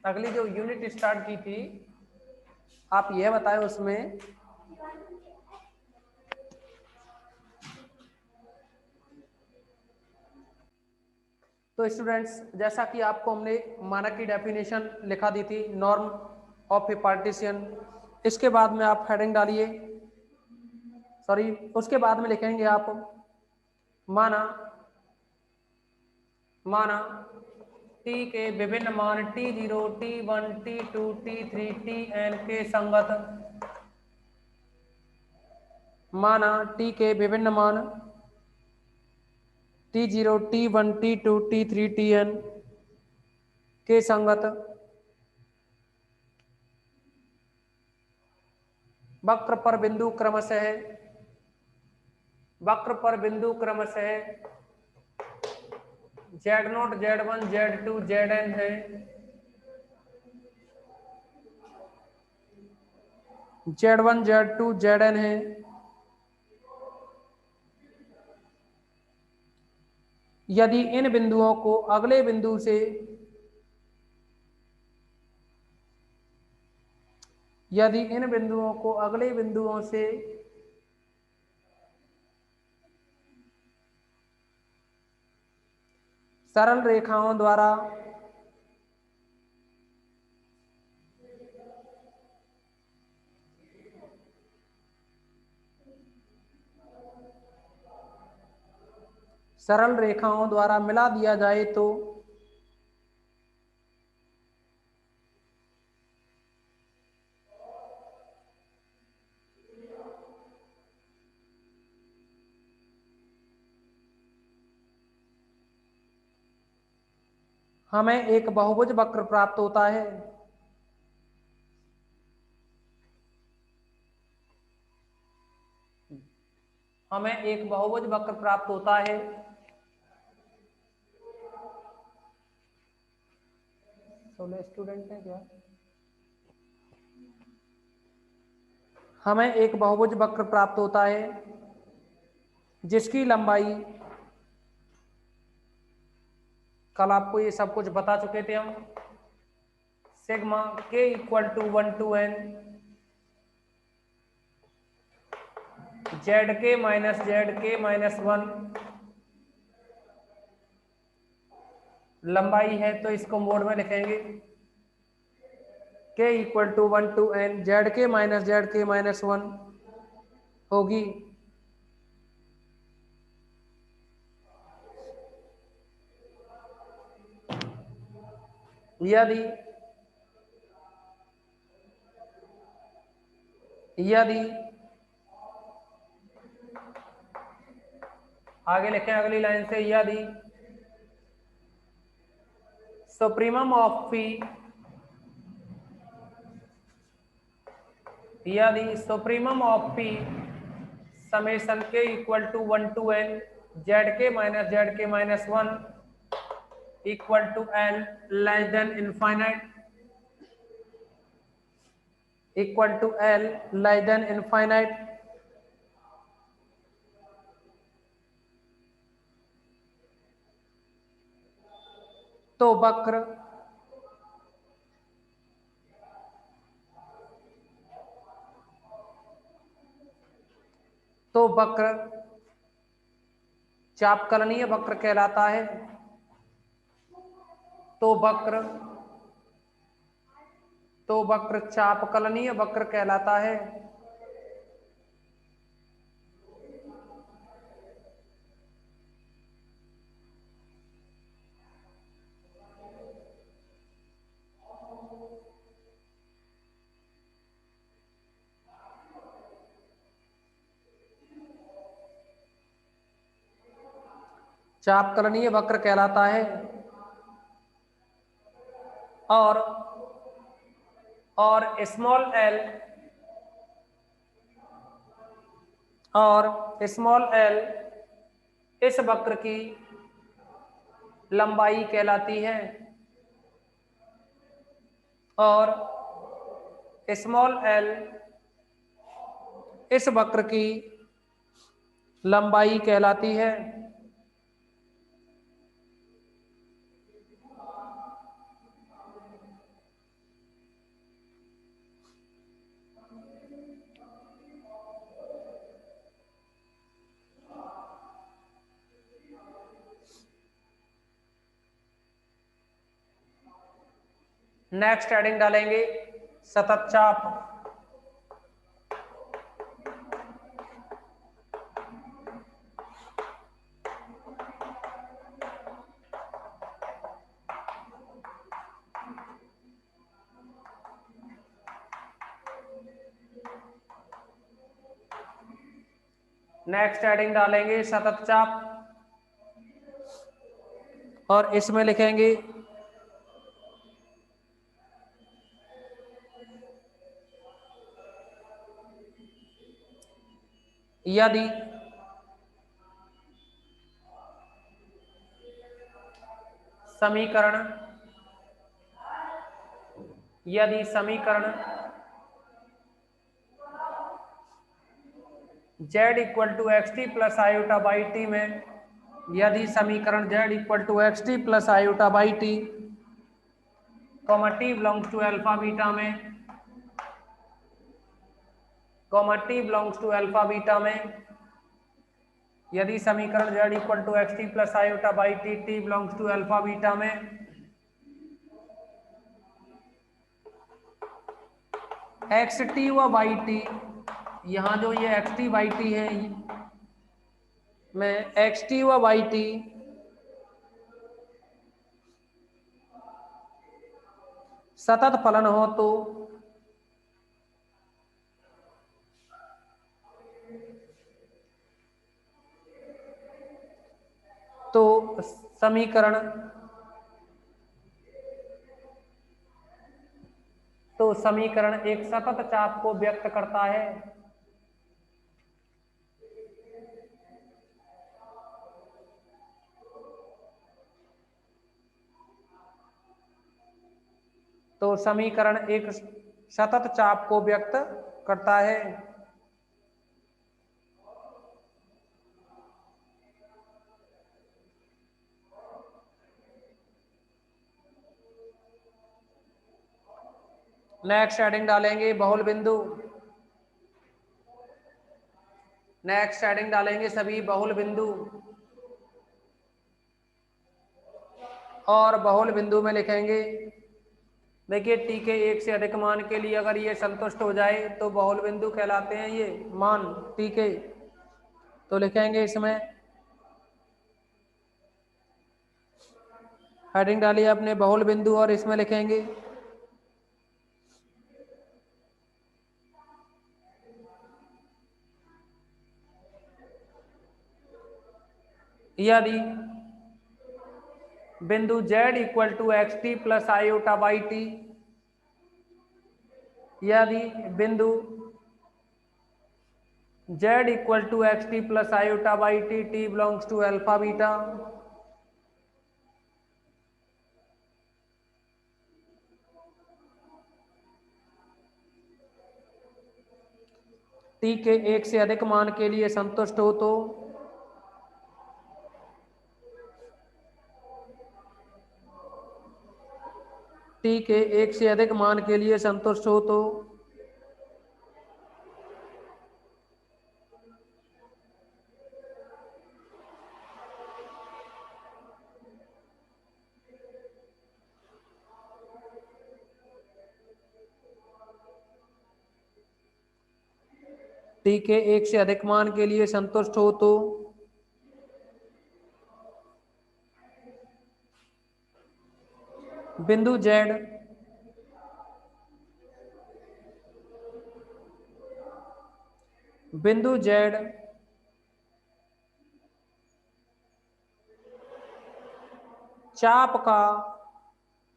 अगली जो unit start की थी, आप यह बताएं उसमें तो स्टूडेंट्स, जैसा कि आपको हमने मानक की डेफिनेशन लिखा दी थी, नॉर्म ऑफ ए पार्टीशन। इसके बाद में आप हेडिंग डालिए, सॉरी उसके बाद में लिखेंगे आप माना माना टी के विभिन्न मान T0, T1, T2, T3, Tn के संगत। माना टी के विभिन्न मान T0, T1, T2, T3, Tn के संगत वक्र पर बिंदु क्रमशः Z0, Z1, Z2, Zn है। Z1, Z2, Zn है। यदि इन बिंदुओं को अगले बिंदु से सरल रेखाओं द्वारा मिला दिया जाए तो हमें एक बहुभुज वक्र प्राप्त होता है। स्टूडेंट है क्या? हमें एक बहुभुज वक्र प्राप्त होता है जिसकी लंबाई, कल आपको ये सब कुछ बता चुके थे हम, sigma k = 1 to n zk - 1 लंबाई है। तो इसको मोड में लिखेंगे k = 1 to n zk - 1 होगी। यदि आगे लिखें अगली लाइन से, यदि supremum of P summation k = 1 to n zk - 1 = l less than infinite तो वक्र चापकलनीय वक्र कहलाता है। तो वक्र चापकलनीय वक्र कहलाता है। चापकलनीय वक्र कहलाता है। और स्मॉल एल इस वक्र की लंबाई कहलाती है। और स्मॉल एल इस वक्र की लंबाई कहलाती है। नेक्स्ट हेडिंग डालेंगे सतत चाप। नेक्स्ट हेडिंग डालेंगे सतत चाप और इसमें लिखेंगे यदि समीकरण z equal to x t plus iota by t में, यदि समीकरण z equal to x t plus iota by t comma t belongs to alpha beta में, comma t belongs to alpha beta में, यदि समीकरण z equal to x t plus iota by t t belongs to alpha beta में x t व by t, यहाँ जो ये x t by t है में एक्स टी व बाई टी सतत फलन हो तो समीकरण एक सतत चाप को व्यक्त करता है। तो समीकरण एक सतत चाप को व्यक्त करता है। नेक्स्ट हेडिंग डालेंगे बहुल बिंदु। नेक्स्ट हेडिंग डालेंगे सभी बहुल बिंदु और बहुल बिंदु में लिखेंगे, देखिए टी के एक से अधिक मान के लिए अगर ये संतुष्ट हो जाए तो बहुल बिंदु कहलाते हैं ये मान टी के। तो लिखेंगे इसमें हेडिंग डालिए अपने बहुल बिंदु और इसमें लिखेंगे यदि बिंदु z equal to x t plus iota by t, यदि बिंदु z equal to x t plus iota by t t belongs to alpha beta, t के एक से अधिक मान के लिए संतुष्ट हो तो टी के एक से अधिक मान के लिए संतुष्ट हो तो टी के एक से अधिक मान के लिए संतुष्ट हो तो बिंदु z चाप का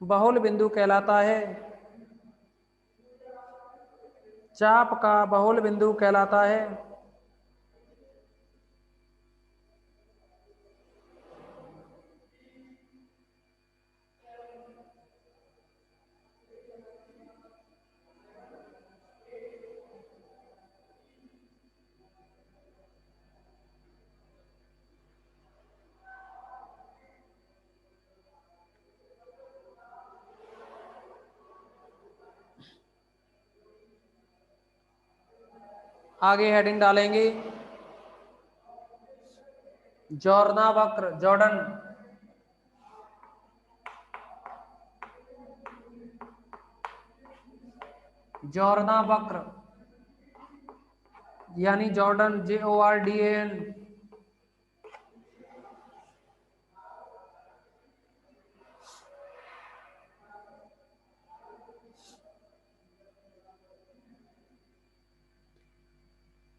बहुल बिंदु कहलाता है। चाप का बहुल बिंदु कहलाता है। आगे हेडिंग डालेंगे जॉर्ना वक्र जॉर्डन जॉर्डन वक्र यानी जॉर्डन JORDAN।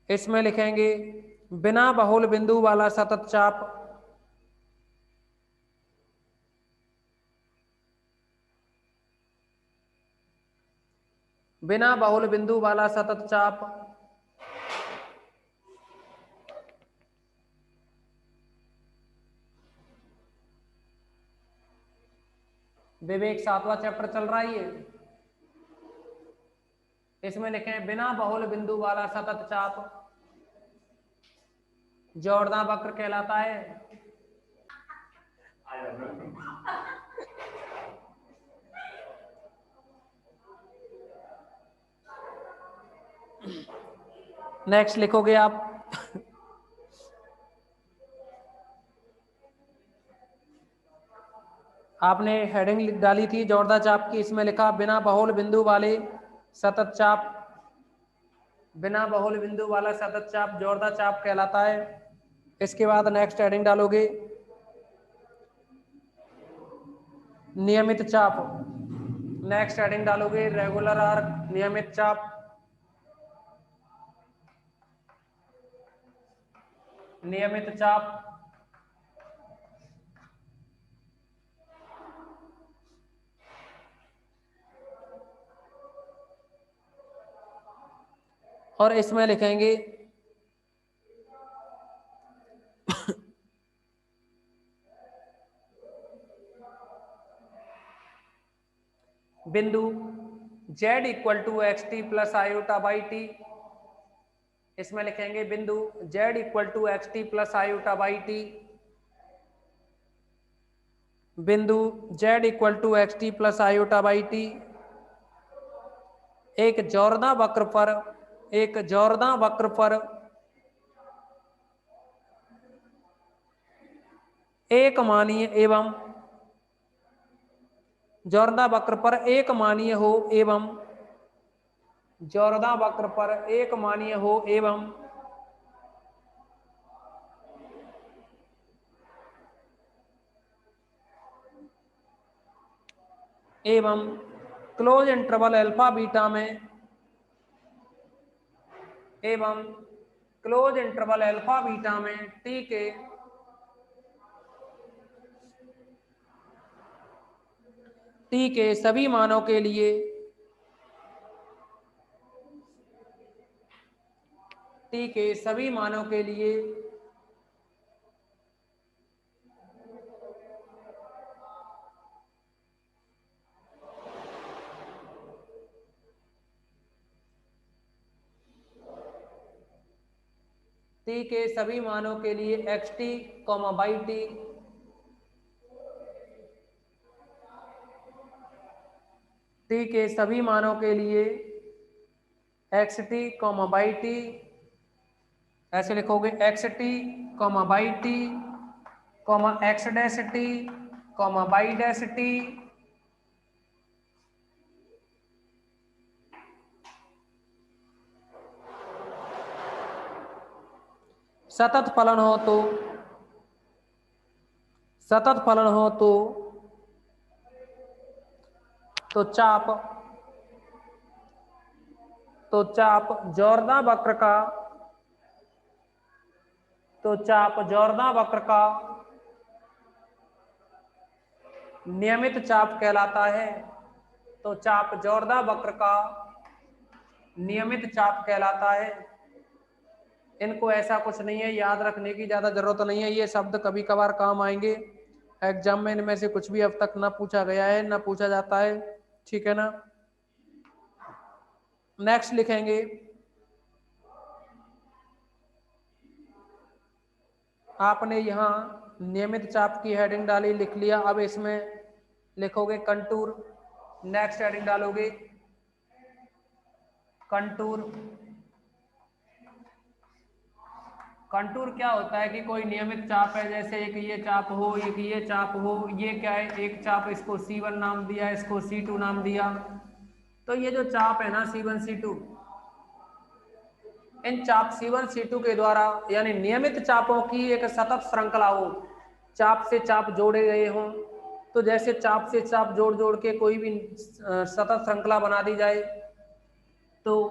इसमें लिखेंगे बिना बहुल बिंदु वाला सतत चाप, बिना बहुल बिंदु वाला सतत चाप विवेक 7वां चैप्टर चल रहा है ये। इसमें लिखें बिना बहुल बिंदु वाला सतत चाप जॉर्डन वक्र कहलाता है। नेक्स्ट लिखोगे आप आपने हेडिंग डाली थी जॉर्डन चाप की, इसमें लिखा बिना बहुल बिंदु वाले सतत चाप, बिना बहुल बिंदु वाला सतत चाप जॉर्डन चाप कहलाता है। इसके बाद नेक्स्ट हेडिंग डालोगे नियमित चाप, नेक्स्ट हेडिंग डालोगे रेगुलर आर्क नियमित चाप, नियमित चाप। और इसमें लिखेंगे बिंदु z equal to xt plus iota by t, इसमें लिखेंगे बिंदु z equal to xt plus iota by t, बिंदु z equal to xt plus iota by t एक जॉर्डन वक्र पर, एक जॉर्डन वक्र पर एक मानीय एवं जॉर्डन वक्र पर एक मानीय हो एवं जॉर्डन वक्र पर एक मानीय हो एवं क्लोज इंटरवल अल्फा बीटा में, एवं क्लोज इंटरवल अल्फा बीटा में टी के सभी मानों के लिए टी के सभी मानों के लिए टी के सभी मानों के लिए xt बाई टी, टी के सभी मानों के लिए xt बाई टी, ऐसे लिखोगे xt by T x dash T by dash T, सतत फलन हो तो, सतत फलन हो तो चाप जॉर्डन वक्र का, तो चाप जॉर्डन वक्र का नियमित चाप कहलाता है। तो चाप जॉर्डन वक्र का नियमित चाप कहलाता है। इनको ऐसा कुछ नहीं है, याद रखने की ज्यादा जरूरत नहीं है, ये शब्द कभी कभार काम आएंगे एग्जाम में, इनमें से कुछ भी अब तक ना पूछा गया है ना पूछा जाता है, ठीक है ना। नेक्स्ट लिखेंगे आपने यहाँ नियमित चाप की हेडिंग डाली, लिख लिया। अब इसमें लिखोगे कंटूर, नेक्स्ट हेडिंग डालोगे कंटूर। कंटूर क्या होता है कि कोई नियमित चाप है, जैसे एक ये चाप हो, एक ये चाप हो, ये क्या है, एक चाप इसको C1 नाम दिया, इसको C2 नाम दिया, तो ये जो चाप है ना C1 C2, इन चाप C1 C2 के द्वारा यानी नियमित चापों की एक सतत श्रृंखला हो, चाप से चाप जोड़े गए हों, तो जैसे चाप से चाप जोड़ जोड़ के कोई भी सतत श्रृंखला बना दी जाए, तो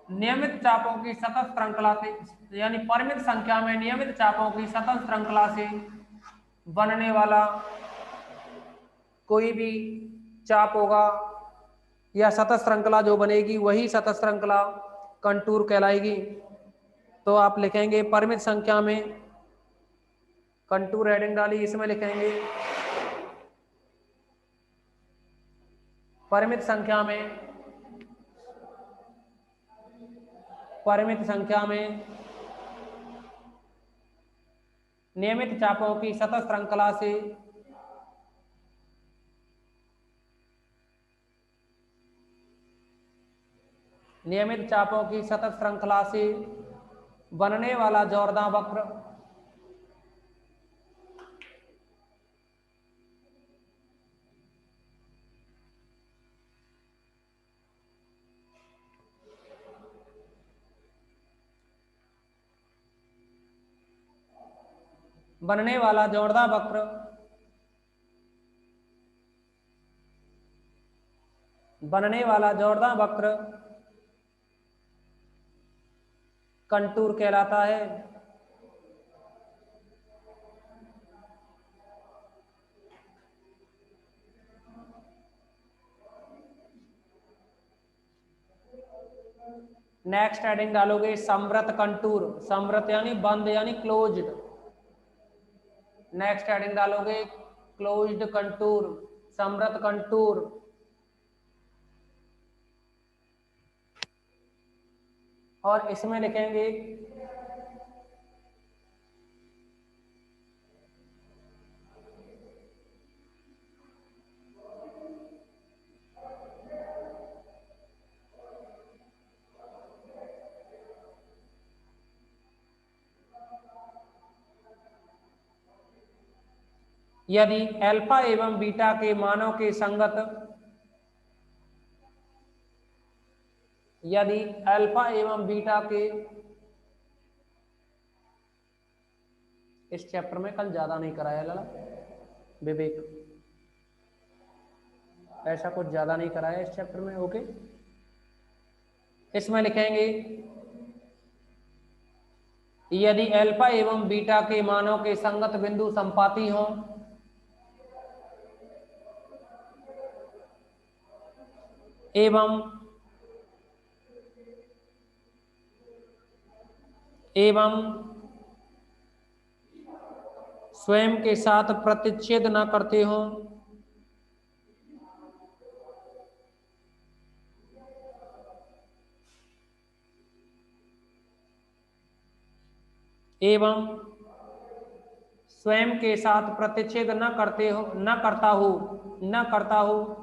नियमित चापों की सतत श्रृंखला से यानी परिमित संख्या में नियमित चापों की सतत श्रृंखला से बनने वाला कोई भी चाप होगा या सतत श्रृंखला जो बनेगी वही सतत श्रृंखला कंटूर कहलाएगी। तो आप लिखेंगे परिमित संख्या में, कंटूर हेडिंग डाली, इसमें लिखेंगे परिमित संख्या में नियमित चापों की सतत श्रृंखला से बनने वाला जॉर्दान वक्र कंटूर कहलाता है। नेक्स्ट हेडिंग डालोगे समृत कंटूर, समृत यानी बंद यानी क्लोज्ड। नेक्स्ट हेडिंग डालोगे क्लोज्ड कंटूर, समृत कंटूर। और इसमें लिखेंगे यदि अल्फा एवं बीटा के मानों के संगत, यदि अल्फा एवं बीटा के, इस चैप्टर में कल ज्यादा नहीं कराया लाला विवेक, ऐसा कुछ ज्यादा नहीं कराया इस चैप्टर में। ओके, इसमें लिखेंगे यदि अल्फा एवं बीटा के मानों के संगत बिंदु संपाती हों एवं स्वयं के साथ प्रतिच्छेद न करते हों, एवं स्वयं के साथ प्रतिच्छेद न करता हो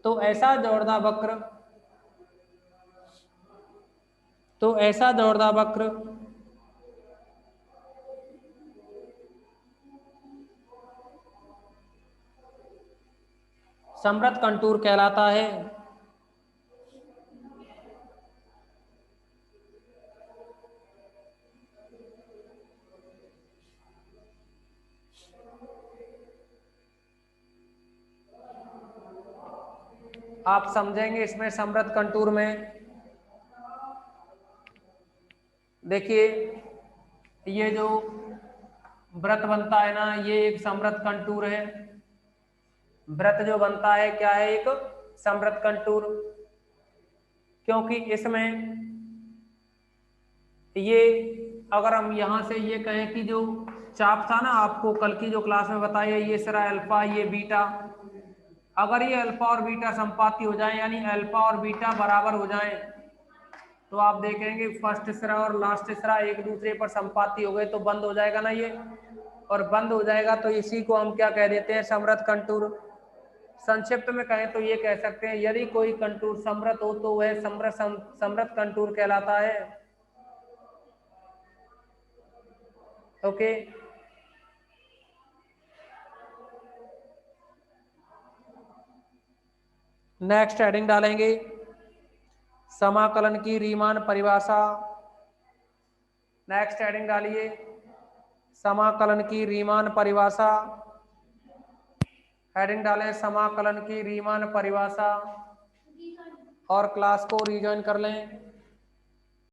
तो ऐसा जोड़दा वक्र समृत कंटूर कहलाता है। आप समझेंगे इसमें समृत कंटूर में, देखिए ये जो वृत्त बनता है ना, ये एक समृत कंटूर है। वृत्त जो बनता है क्या है, एक समृत कंटूर, क्योंकि इसमें ये, अगर हम यहां से ये कहें कि जो चाप था ना आपको कल की जो क्लास में बताया, ये सिरा अल्फा ये बीटा, अगर ये अल्फा और बीटा संपाती हो जाए यानी अल्फा और बीटा बराबर हो जाए, तो आप देखेंगे फर्स्ट सिरा और लास्ट सिरा एक दूसरे पर संपाती हो गए तो बंद हो जाएगा ना ये, और बंद हो जाएगा तो इसी को हम क्या कह देते हैं, समृत कंटूर। संक्षिप्त में कहें तो ये कह सकते हैं, यदि कोई कंटूर समृत हो तो वह समृत कंटूर कहलाता है। ओके, नेक्स्ट हेडिंग डालेंगे समाकलन की रीमान परिभाषा। नेक्स्ट हेडिंग डालिए समाकलन की रीमान परिभाषा। हेडिंग डालें समाकलन की रीमान परिभाषा और क्लास को रिजॉइन कर लें।